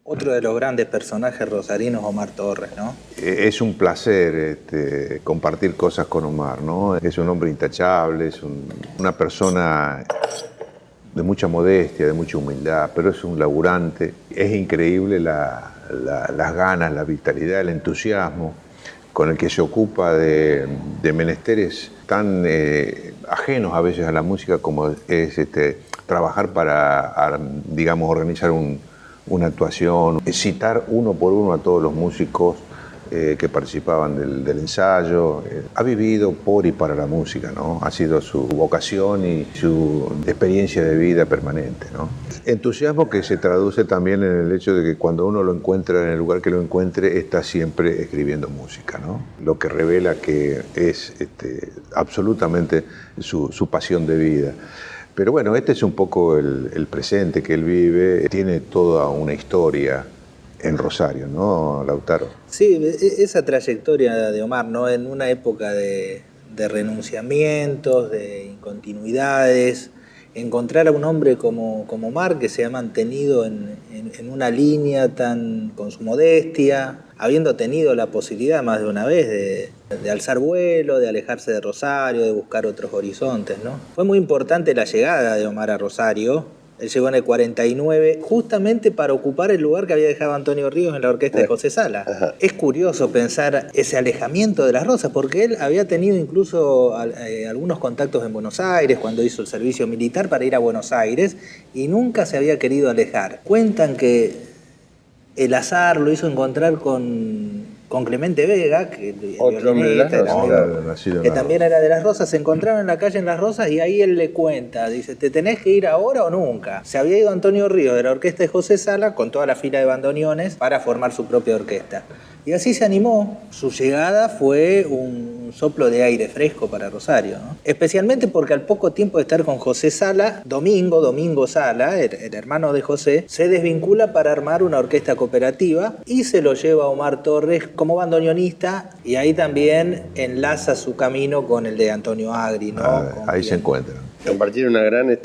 Otro de los grandes personajes rosarinos, Omar Torres, ¿no? Es un placer compartir cosas con Omar, ¿no? Es un hombre intachable, es una persona de mucha modestia, de mucha humildad, pero es un laburante. Es increíble las ganas, la vitalidad, el entusiasmo con el que se ocupa de menesteres tan ajenos a veces a la música como es trabajar para, digamos, organizar una actuación, citar uno por uno a todos los músicos que participaban del ensayo. Ha vivido por y para la música, ¿no? Ha sido su vocación y su experiencia de vida permanente, ¿no? Entusiasmo que se traduce también en el hecho de que cuando uno lo encuentra en el lugar que lo encuentre, está siempre escribiendo música, ¿no? Lo que revela que es absolutamente su pasión de vida. Pero bueno, este es un poco el presente que él vive. Tiene toda una historia en Rosario, ¿no, Lautaro? Sí, esa trayectoria de Omar, ¿no? En una época de renunciamientos, de incontinuidades, encontrar a un hombre como Omar, que se ha mantenido en una línea tan con su modestia, habiendo tenido la posibilidad más de una vez de alzar vuelo, de alejarse de Rosario, de buscar otros horizontes, ¿no? Fue muy importante la llegada de Omar a Rosario. Él llegó en el 49, justamente para ocupar el lugar que había dejado Antonio Ríos en la orquesta de José Sala. Ajá. Es curioso pensar ese alejamiento de las Rosas, porque él había tenido incluso algunos contactos en Buenos Aires cuando hizo el servicio militar para ir a Buenos Aires y nunca se había querido alejar. Cuentan que el azar lo hizo encontrar con Clemente Vega, que otro hombre de las Rosas, que también era de las Rosas. Se encontraron en la calle en las Rosas y ahí él le cuenta, dice, ¿te tenés que ir ahora o nunca? Se había ido Antonio Ríos de la orquesta de José Sala con toda la fila de bandoneones para formar su propia orquesta. Y así se animó. Su llegada fue un soplo de aire fresco para Rosario, ¿no? Especialmente porque al poco tiempo de estar con José Sala, Domingo Sala, el hermano de José, se desvincula para armar una orquesta cooperativa y se lo lleva a Omar Torres como bandoneonista, y ahí también enlaza su camino con el de Antonio Agri, ¿no? Ahí se encuentran. Compartir una gran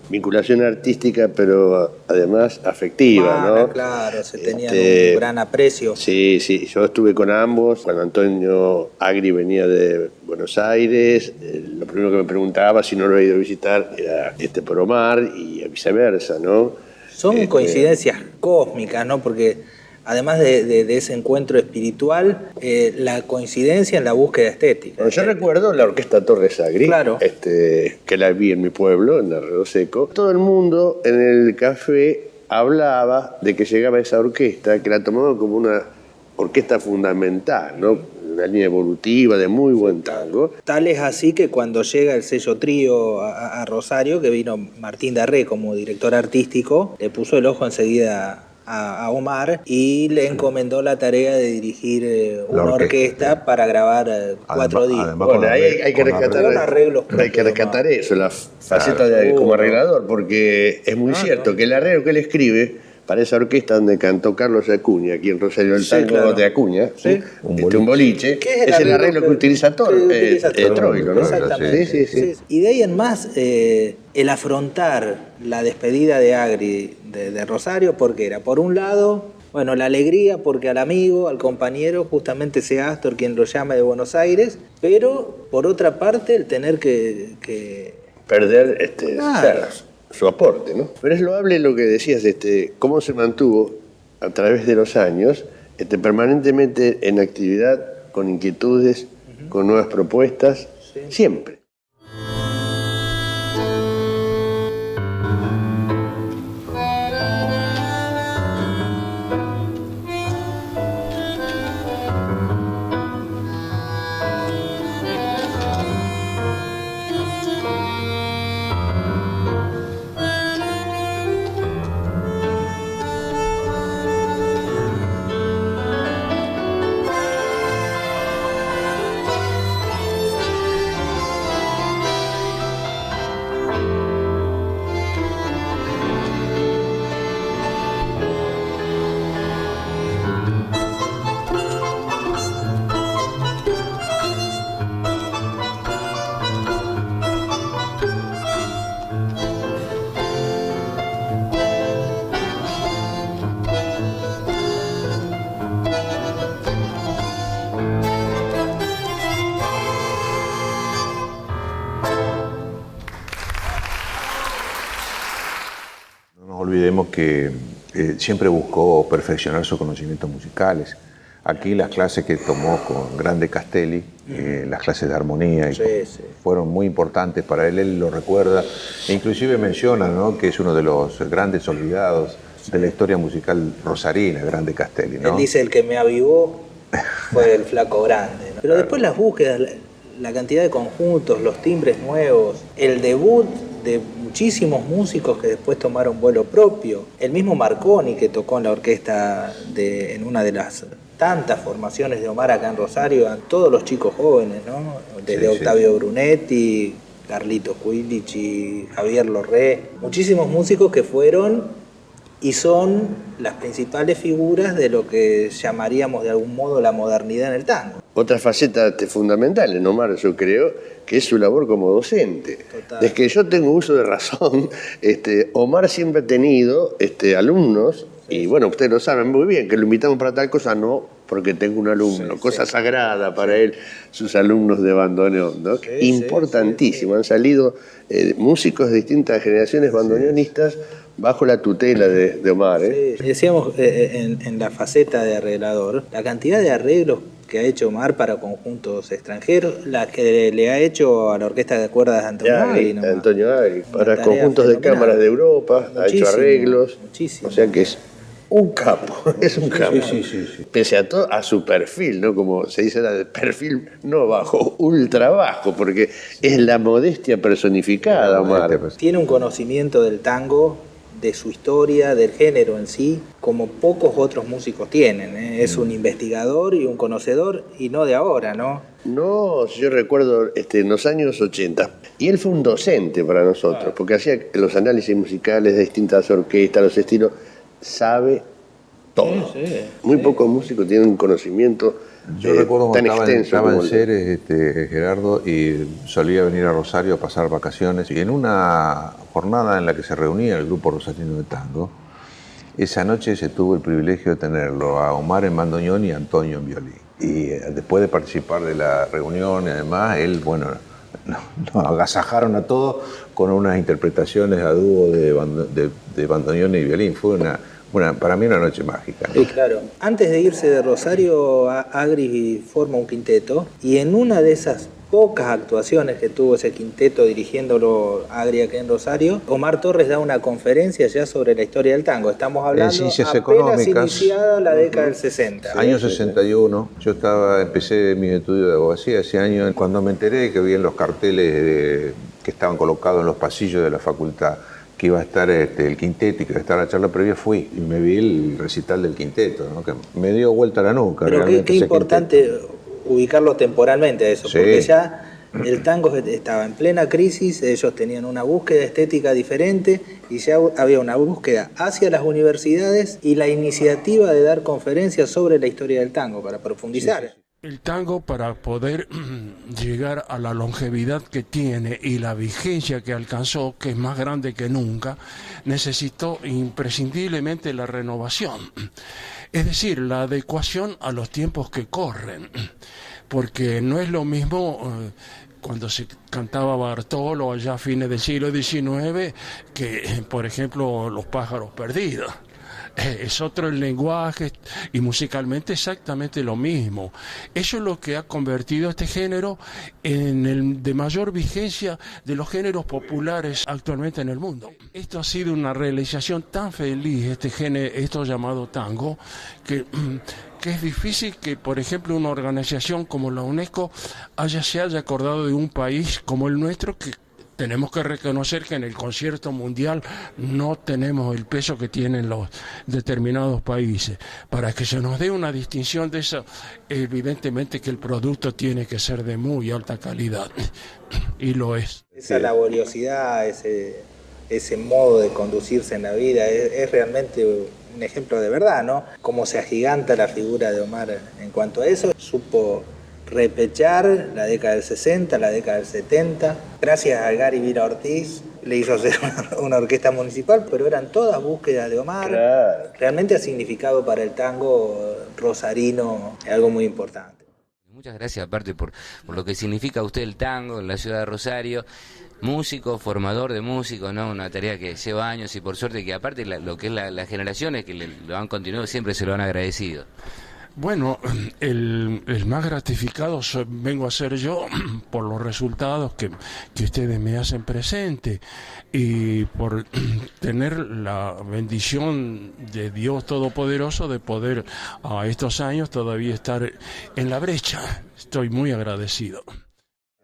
vinculación artística, pero además afectiva, ¿no? Claro, se tenían un gran aprecio. Sí, yo estuve con ambos. Cuando Antonio Agri venía de Buenos Aires, lo primero que me preguntaba si no lo había ido a visitar era por Omar, y viceversa, ¿no? Son coincidencias cósmicas, ¿no? Porque además de ese encuentro espiritual, la coincidencia en la búsqueda estética. Bueno, yo recuerdo la orquesta Torres Agri, claro. Que la vi en mi pueblo, en Arroyo Seco. Todo el mundo en el café hablaba de que llegaba esa orquesta, que la tomaban como una orquesta fundamental, ¿no? Una línea evolutiva de muy buen tango. Tal es así que cuando llega el sello Trío a Rosario, que vino Martín Darré como director artístico, le puso el ojo enseguida a Omar y le encomendó la tarea de dirigir una orquesta para grabar 4 discos. Bueno, ahí hay que rescatar eso, la faceta como arreglador, porque es muy cierto que el arreglo que él escribe para esa orquesta donde cantó Carlos Acuña, aquí en Rosario del Tango, claro. de Acuña, Sí. un boliche, ¿Qué es el arreglo que utiliza utiliza Troilo, ¿no? Exactamente. Sí, sí, sí. Sí. Y de ahí en más, el afrontar la despedida de Agri de Rosario, porque era, por un lado, bueno, la alegría porque al amigo, al compañero, justamente sea Astor quien lo llama de Buenos Aires, pero por otra parte el tener que Perder Claro. su aporte, ¿no? Pero es loable lo que decías, cómo se mantuvo a través de los años, permanentemente en actividad, con inquietudes, con nuevas propuestas, siempre. No nos olvidemos que siempre buscó perfeccionar sus conocimientos musicales. Aquí las clases que tomó con Grande Castelli, las clases de armonía, fueron muy importantes para él. Él lo recuerda e inclusive menciona, ¿no?, que es uno de los grandes olvidados de la historia musical rosarina, Grande Castelli, ¿no? Él dice, el que me avivó fue el Flaco Grande, ¿no? Pero después las búsquedas, la cantidad de conjuntos, los timbres nuevos, el debut de muchísimos músicos que después tomaron vuelo propio. El mismo Marconi, que tocó en la orquesta en una de las tantas formaciones de Omar acá en Rosario, a todos los chicos jóvenes, ¿no? Desde Octavio Brunetti, Carlitos Quilici, Javier Lorré, muchísimos músicos que fueron y son las principales figuras de lo que llamaríamos de algún modo la modernidad en el tango. Otra faceta fundamental en Omar, yo creo, que es su labor como docente. Total. Desde que yo tengo uso de razón, Omar siempre ha tenido alumnos, y bueno, ustedes lo saben muy bien, que lo invitamos para tal cosa, no porque tengo un alumno, cosa sagrada para él, sus alumnos de bandoneón, ¿no? Importantísimo, han salido músicos de distintas generaciones bandoneonistas bajo la tutela de Omar. Decíamos en la faceta de arreglador, la cantidad de arreglos que ha hecho Omar para conjuntos extranjeros, la que le ha hecho a la Orquesta de Cuerdas de Antonio Agri, para conjuntos de cámaras de Europa, ha hecho arreglos, o sea que es un capo, es un capo. Sí. Pese a todo, a su perfil, ¿no? Como se dice, de perfil no bajo, ultra bajo, porque es la modestia personificada, Omar. Tiene un conocimiento del tango, de su historia, del género en sí, como pocos otros músicos tienen, ¿eh? Es un investigador y un conocedor, y no de ahora, ¿no? No, yo recuerdo en los años 80, y él fue un docente para nosotros, porque hacía los análisis musicales de distintas orquestas, los estilos, sabe todo. Muy pocos músicos tienen un conocimiento Yo recuerdo tan cuando extenso. estaba en Ceres, Gerardo, y solía venir a Rosario a pasar vacaciones. Y en una jornada en la que se reunía el grupo rosarino de tango, esa noche se tuvo el privilegio de tenerlo a Omar en bandoneón y a Antonio en violín. Y después de participar de la reunión y además, él, bueno, nos agasajaron a todos con unas interpretaciones a dúo de bandoneón y violín. Fue para mí una noche mágica, ¿no? Sí, claro. Antes de irse de Rosario, Agri forma un quinteto, y en una de esas pocas actuaciones que tuvo ese quinteto dirigiéndolo Agri aquí en Rosario, Omar Torres da una conferencia ya sobre la historia del tango. Estamos hablando Ciencias apenas Económicas. Iniciada la década del 60. Año 61, yo empecé mis estudios de abogacía ese año, cuando me enteré que vi en los carteles que estaban colocados en los pasillos de la facultad que iba a estar el quinteto y que iba a estar la charla previa, fui y me vi el recital del quinteto, ¿no? Que me dio vuelta la nuca. Pero qué importante ubicarlo temporalmente a eso, Sí. porque ya El tango estaba en plena crisis, ellos tenían una búsqueda estética diferente y ya había una búsqueda hacia las universidades y la iniciativa de dar conferencias sobre la historia del tango para profundizar. Sí. El tango, para poder llegar a la longevidad que tiene y la vigencia que alcanzó, que es más grande que nunca, necesitó imprescindiblemente la renovación, es decir, la adecuación a los tiempos que corren, porque no es lo mismo cuando se cantaba Bartolo allá a fines del siglo XIX que, por ejemplo, Los pájaros perdidos. Es otro el lenguaje y musicalmente exactamente lo mismo. Eso es lo que ha convertido este género en el de mayor vigencia de los géneros populares actualmente en el mundo. Esto ha sido una realización tan feliz, este género, esto llamado tango, que es difícil que, por ejemplo, una organización como la UNESCO se haya acordado de un país como el nuestro, que tenemos que reconocer que en el concierto mundial no tenemos el peso que tienen los determinados países. Para que se nos dé una distinción de eso, evidentemente que el producto tiene que ser de muy alta calidad, y lo es. Esa laboriosidad, ese modo de conducirse en la vida, es realmente un ejemplo de verdad, ¿no? Cómo se agiganta la figura de Omar en cuanto a eso. Supo repechar la década del 60, la década del 70. Gracias a Gary Vila Ortiz le hizo hacer una orquesta municipal, pero eran todas búsquedas de Omar. Claro. Realmente ha significado para el tango rosarino algo muy importante. Muchas gracias aparte por lo que significa usted el tango en la ciudad de Rosario. Músico, formador de músicos, ¿no? Una tarea que lleva años y por suerte que aparte lo que es las generaciones que lo han continuado siempre se lo han agradecido. Bueno, el más gratificado vengo a ser yo por los resultados que ustedes me hacen presente y por tener la bendición de Dios Todopoderoso de poder a estos años todavía estar en la brecha. Estoy muy agradecido.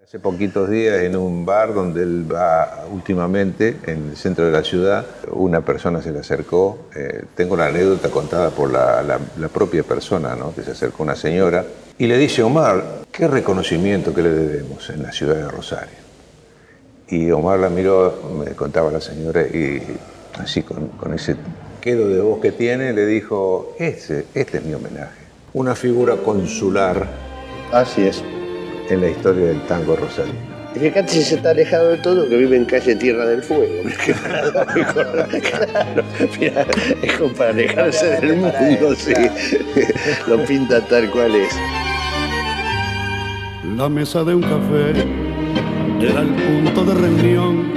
Hace poquitos días en un bar donde él va últimamente, en el centro de la ciudad, una persona se le acercó, tengo la anécdota contada por la propia persona, ¿no? Que se acercó una señora y le dice: Omar, ¿qué reconocimiento que le debemos en la ciudad de Rosario? Y Omar la miró, me contaba la señora, y así con ese quedo de voz que tiene, le dijo: este es mi homenaje. Una figura consular. Así es. En la historia del tango rosarino. Y fíjate si se está alejado de todo, que vive en calle Tierra del Fuego. Claro, mira, es como para alejarse del mundo, sí. Lo pinta tal cual es. La mesa de un café era el punto de reunión.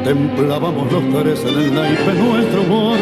Templábamos los tres en el naipe nuestro humor.